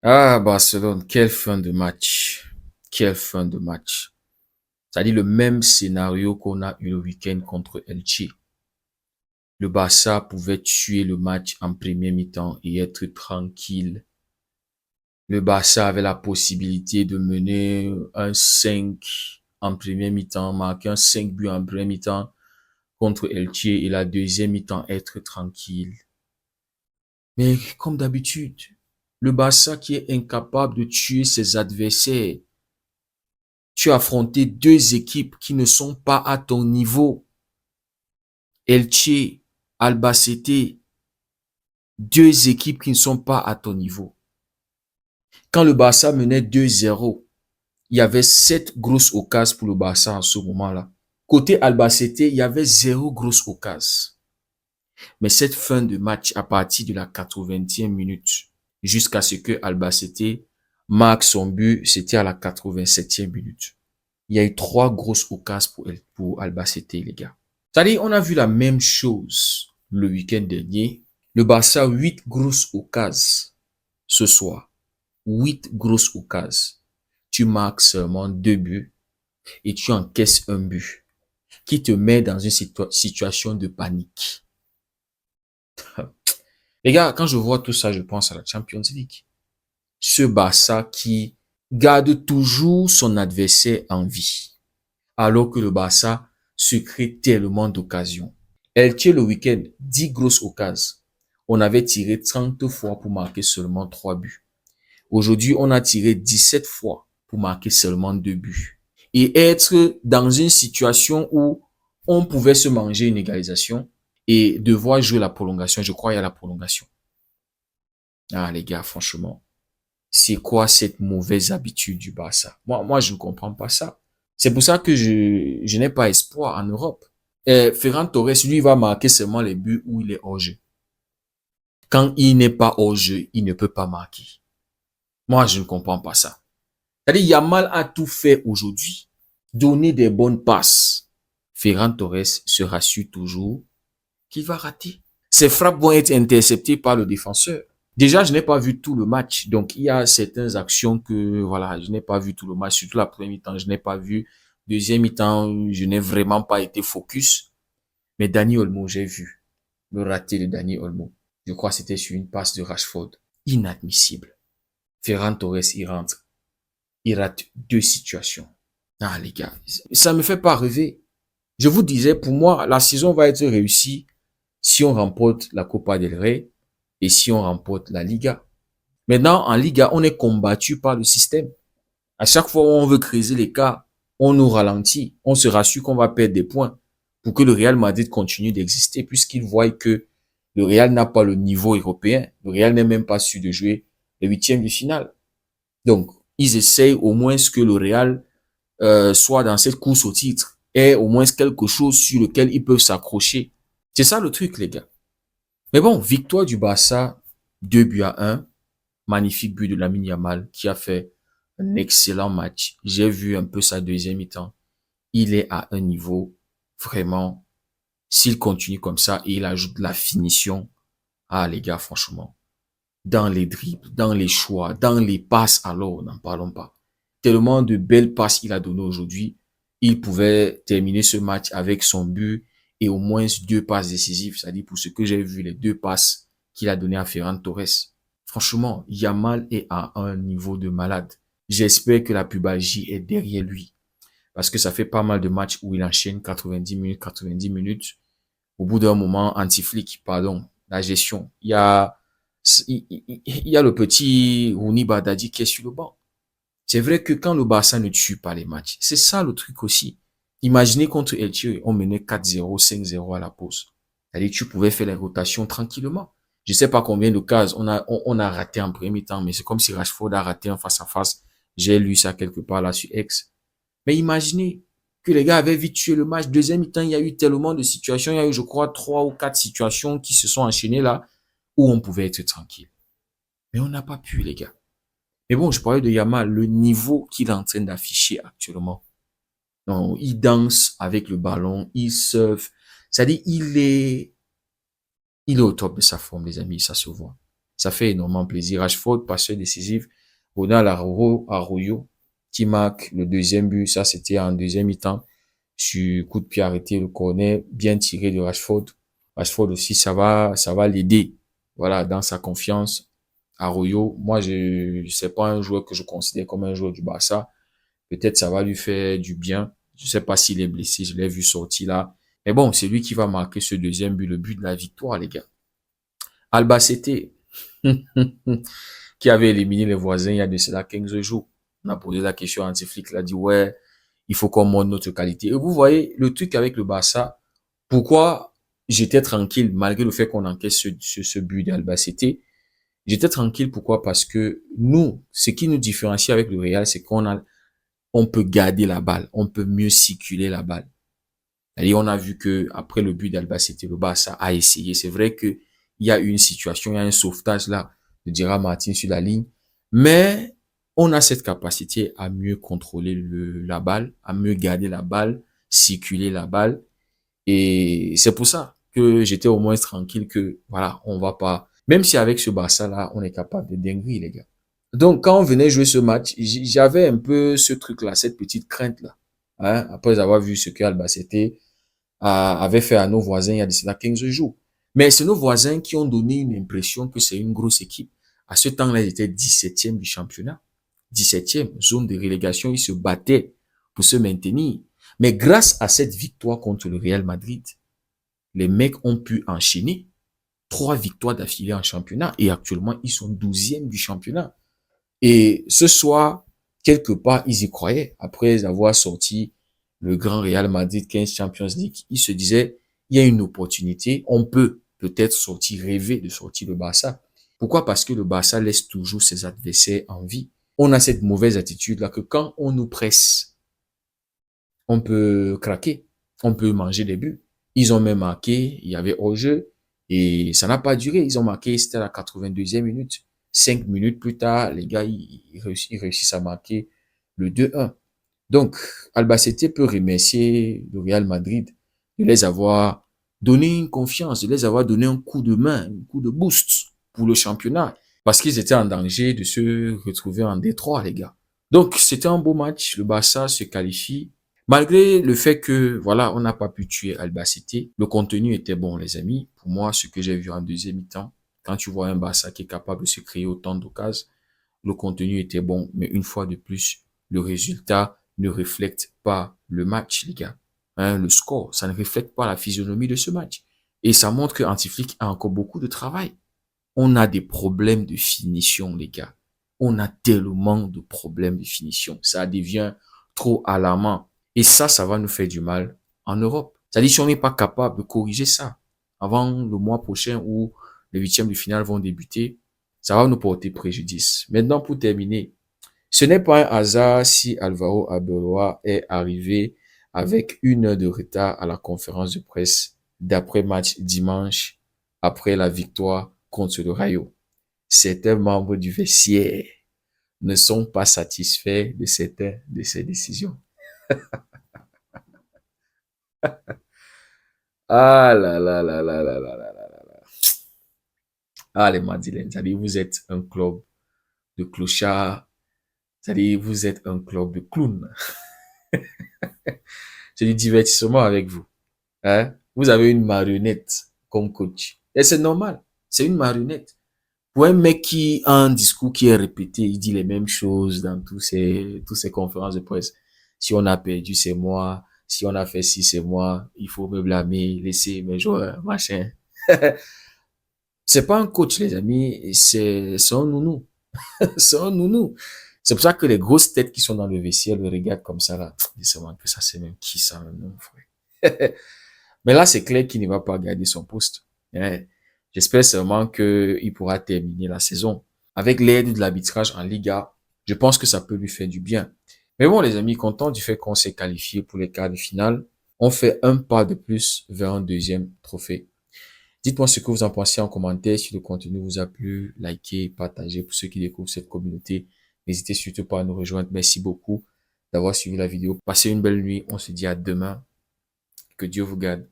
Ah, Barcelone, quelle fin de match. Quelle fin de match. C'est-à-dire le même scénario qu'on a eu le week-end contre Elche. Le Barça pouvait tuer le match en première mi-temps et être tranquille. Le Barça avait la possibilité de mener un 5 en première mi-temps, marquer un 5 buts en première mi-temps contre Elche et la deuxième mi-temps être tranquille. Mais comme d'habitude, le Barça qui est incapable de tuer ses adversaires. Tu as affronté deux équipes qui ne sont pas à ton niveau. Elche, Albacete, deux équipes qui ne sont pas à ton niveau. Quand le Barça menait 2-0, il y avait 7 grosses occasions pour le Barça en ce moment-là. Côté Albacete, il y avait 0 grosse occasion. Mais cette fin de match, à partir de la 80e minute, jusqu'à ce que Albacete marque son but, c'était à la 87e minute. Il y a eu 3 grosses occasions pour Albacete, les gars. C'est-à-dire, on a vu la même chose le week-end dernier. Le Barça, 8 grosses occasions ce soir. 8 grosses occasions. Tu marques seulement 2 buts et tu encaisses un but qui te met dans une situation de panique. Les gars, quand je vois tout ça, je pense à la Champions League. Ce Barça qui garde toujours son adversaire en vie, alors que le Barça se crée tellement d'occasions. Elche le week-end, 10 grosses occasions. On avait tiré 30 fois pour marquer seulement 3 buts. Aujourd'hui, on a tiré 17 fois pour marquer seulement 2 buts. Et être dans une situation où on pouvait se manger une égalisation et devoir jouer la prolongation. Je crois qu'il y a la prolongation. Ah les gars, franchement, c'est quoi cette mauvaise habitude du Barça? Moi, je ne comprends pas ça. C'est pour ça que je n'ai pas espoir en Europe. Ferran Torres, lui, va marquer seulement les buts où il est hors jeu. Quand il n'est pas hors jeu, il ne peut pas marquer. Moi, je ne comprends pas ça. C'est-à-dire, Yamal a tout fait aujourd'hui. Donner des bonnes passes. Ferran Torres se rassure toujours qu'il va rater. Ses frappes vont être interceptées par le défenseur. Déjà, je n'ai pas vu tout le match. Donc, il y a certaines actions que, voilà, je n'ai pas vu tout le match. Surtout la première mi-temps, je n'ai pas vu. Deuxième mi-temps, je n'ai vraiment pas été focus. Mais Dani Olmo, j'ai vu le raté de Dani Olmo. Je crois que c'était sur une passe de Rashford. Inadmissible. Ferran Torres, il rentre. Il rate deux situations. Ah, les gars, ça me fait pas rêver. Je vous disais, pour moi, la saison va être réussie si on remporte la Copa del Rey et si on remporte la Liga. Maintenant, en Liga, on est combattu par le système. À chaque fois où on veut creuser l'écart, on nous ralentit. On se rassure qu'on va perdre des points pour que le Real Madrid continue d'exister puisqu'ils voient que le Real n'a pas le niveau européen. Le Real n'est même pas sûr de jouer les huitièmes de finale. Donc, ils essayent au moins que le Real soit dans cette course au titre et au moins quelque chose sur lequel ils peuvent s'accrocher. C'est ça le truc, les gars. Mais bon, victoire du Barça, 2-1. Magnifique but de Lamine Yamal qui a fait un excellent match. J'ai vu un peu sa deuxième mi-temps. Il est à un niveau vraiment, s'il continue comme ça et il ajoute la finition, ah les gars, franchement, dans les dribbles, dans les choix, dans les passes, alors n'en parlons pas. Tellement de belles passes il a donné aujourd'hui. Il pouvait terminer ce match avec son but et au moins 2 passes décisives. C'est-à-dire pour ce que j'ai vu, les 2 passes qu'il a donné à Ferran Torres. Franchement, Yamal est à un niveau de malade. J'espère que la pubalgie est derrière lui. Parce que ça fait pas mal de matchs où il enchaîne 90 minutes, 90 minutes. Au bout d'un moment, anti-flic, pardon, la gestion. Il y a le petit Rouni Badadi qui est sur le banc. C'est vrai que quand le Barça ne tue pas les matchs, c'est ça le truc aussi. Imaginez contre Elche, on menait 4-0, 5-0 à la pause. C'est-à-dire que tu pouvais faire les rotations tranquillement. Je sais pas combien de cases on a raté en premier temps, mais c'est comme si Rashford a raté en face à face. J'ai lu ça quelque part là sur X. Mais imaginez que les gars avaient vite tué le match. Deuxième mi-temps, il y a eu tellement de situations. Il y a eu, je crois, 3 ou 4 situations qui se sont enchaînées là où on pouvait être tranquille. Mais on n'a pas pu, les gars. Mais bon, je parlais de Yamal, le niveau qu'il est en train d'afficher actuellement. Non, il danse avec le ballon, il surfe. C'est-à-dire, il est au top de sa forme, les amis, ça se voit. Ça fait énormément plaisir. Rashford, passeur décisif. Ronald Arroyo, qui marque le deuxième but. Ça, c'était en deuxième mi-temps. Sur coup de pied arrêté, le corner bien tiré de Rashford. Rashford aussi, ça va l'aider. Voilà, dans sa confiance. Arroyo, moi, c'est pas un joueur que je considère comme un joueur du Barça. Peut-être ça va lui faire du bien. Je sais pas s'il est blessé, je l'ai vu sortir là. Mais bon, c'est lui qui va marquer ce deuxième but, le but de la victoire, les gars. Albacete, qui avait éliminé les voisins il y a de cela 15 jours. On a posé la question à Antiflick, il a dit, ouais, il faut qu'on montre notre qualité. Et vous voyez, le truc avec le Barça, pourquoi j'étais tranquille, malgré le fait qu'on encaisse ce but d'Albacete, j'étais tranquille, pourquoi? Parce que nous, ce qui nous différencie avec le Real, c'est on peut garder la balle, on peut mieux circuler la balle. Et on a vu que après le but d'Albacete, le Barça a essayé. C'est vrai que il y a une situation, il y a un sauvetage là de Gerard Martin sur la ligne, mais on a cette capacité à mieux contrôler la balle, à mieux garder la balle, circuler la balle. Et c'est pour ça que j'étais au moins tranquille que, voilà, on va pas, même si avec ce Barça là, on est capable de dinguerie, les gars. Donc, quand on venait jouer ce match, j'avais un peu ce truc-là, cette petite crainte-là. Hein, après avoir vu ce que Albacete avait fait à nos voisins il y a de cela 15 jours. Mais c'est nos voisins qui ont donné une impression que c'est une grosse équipe. À ce temps-là, ils étaient 17e du championnat. 17e, zone de relégation, ils se battaient pour se maintenir. Mais grâce à cette victoire contre le Real Madrid, les mecs ont pu enchaîner 3 victoires d'affilée en championnat et actuellement, ils sont 12e du championnat. Et ce soir, quelque part, ils y croyaient. Après avoir sorti le grand Real Madrid 15 Champions League, ils se disaient, il y a une opportunité, on peut peut-être sortir, rêver de sortir le Barça. Pourquoi? Parce que le Barça laisse toujours ses adversaires en vie. On a cette mauvaise attitude-là que quand on nous presse, on peut craquer, on peut manger des buts. Ils ont même marqué, il y avait hors-jeu, et ça n'a pas duré. Ils ont marqué, c'était à la 82e minute. 5 minutes plus tard, les gars, ils réussissent à marquer le 2-1. Donc, Albacete peut remercier le Real Madrid de les avoir donné une confiance, de les avoir donné un coup de main, un coup de boost pour le championnat, parce qu'ils étaient en danger de se retrouver en Détroit, les gars. Donc, c'était un beau match. Le Barça se qualifie. Malgré le fait que, voilà, on n'a pas pu tuer Albacete, le contenu était bon, les amis. Pour moi, ce que j'ai vu en deuxième mi-temps, quand tu vois un Barça qui est capable de se créer autant d'occasions, le contenu était bon, mais une fois de plus, le résultat ne reflète pas le match, les gars. Hein, le score, ça ne reflète pas la physionomie de ce match. Et ça montre que Antiflick a encore beaucoup de travail. On a des problèmes de finition, les gars. On a tellement de problèmes de finition. Ça devient trop alarmant. Et ça va nous faire du mal en Europe. C'est-à-dire, si on n'est pas capable de corriger ça avant le mois prochain où les huitièmes de finale vont débuter, ça va nous porter préjudice. Maintenant, pour terminer, ce n'est pas un hasard si Alvaro Arbeloa est arrivé avec 1 heure de retard à la conférence de presse d'après-match dimanche après la victoire contre le Rayo. Certains membres du vestiaire ne sont pas satisfaits de certaines de ces décisions. Ah là là là là là là là là là. Ah les Madeleines, c'est-à-dire vous êtes un club de clochards, c'est-à-dire vous êtes un club de clowns. C'est du divertissement avec vous. Hein? Vous avez une marionnette comme coach. Et c'est normal, c'est une marionnette. Pour un mec qui a un discours qui est répété, il dit les mêmes choses dans tous ces conférences de presse. Si on a perdu, c'est moi. Si on a fait ci, c'est moi. Il faut me blâmer, laisser mes joueurs, machin. C'est pas un coach, les amis. C'est un nounou. C'est un nounou. C'est pour ça que les grosses têtes qui sont dans le vestiaire le regardent comme ça, là. Ils se demandent que ça, c'est même qui ça, même, non, frère. Mais là, c'est clair qu'il ne va pas garder son poste. Hein. J'espère seulement qu'il pourra terminer la saison. Avec l'aide de l'arbitrage en Liga, je pense que ça peut lui faire du bien. Mais bon, les amis, content du fait qu'on s'est qualifié pour les quarts de finale, on fait un pas de plus vers un deuxième trophée. Dites-moi ce que vous en pensez en commentaire. Si le contenu vous a plu, likez, partagez pour ceux qui découvrent cette communauté. N'hésitez surtout pas à nous rejoindre. Merci beaucoup d'avoir suivi la vidéo. Passez une belle nuit. On se dit à demain. Que Dieu vous garde.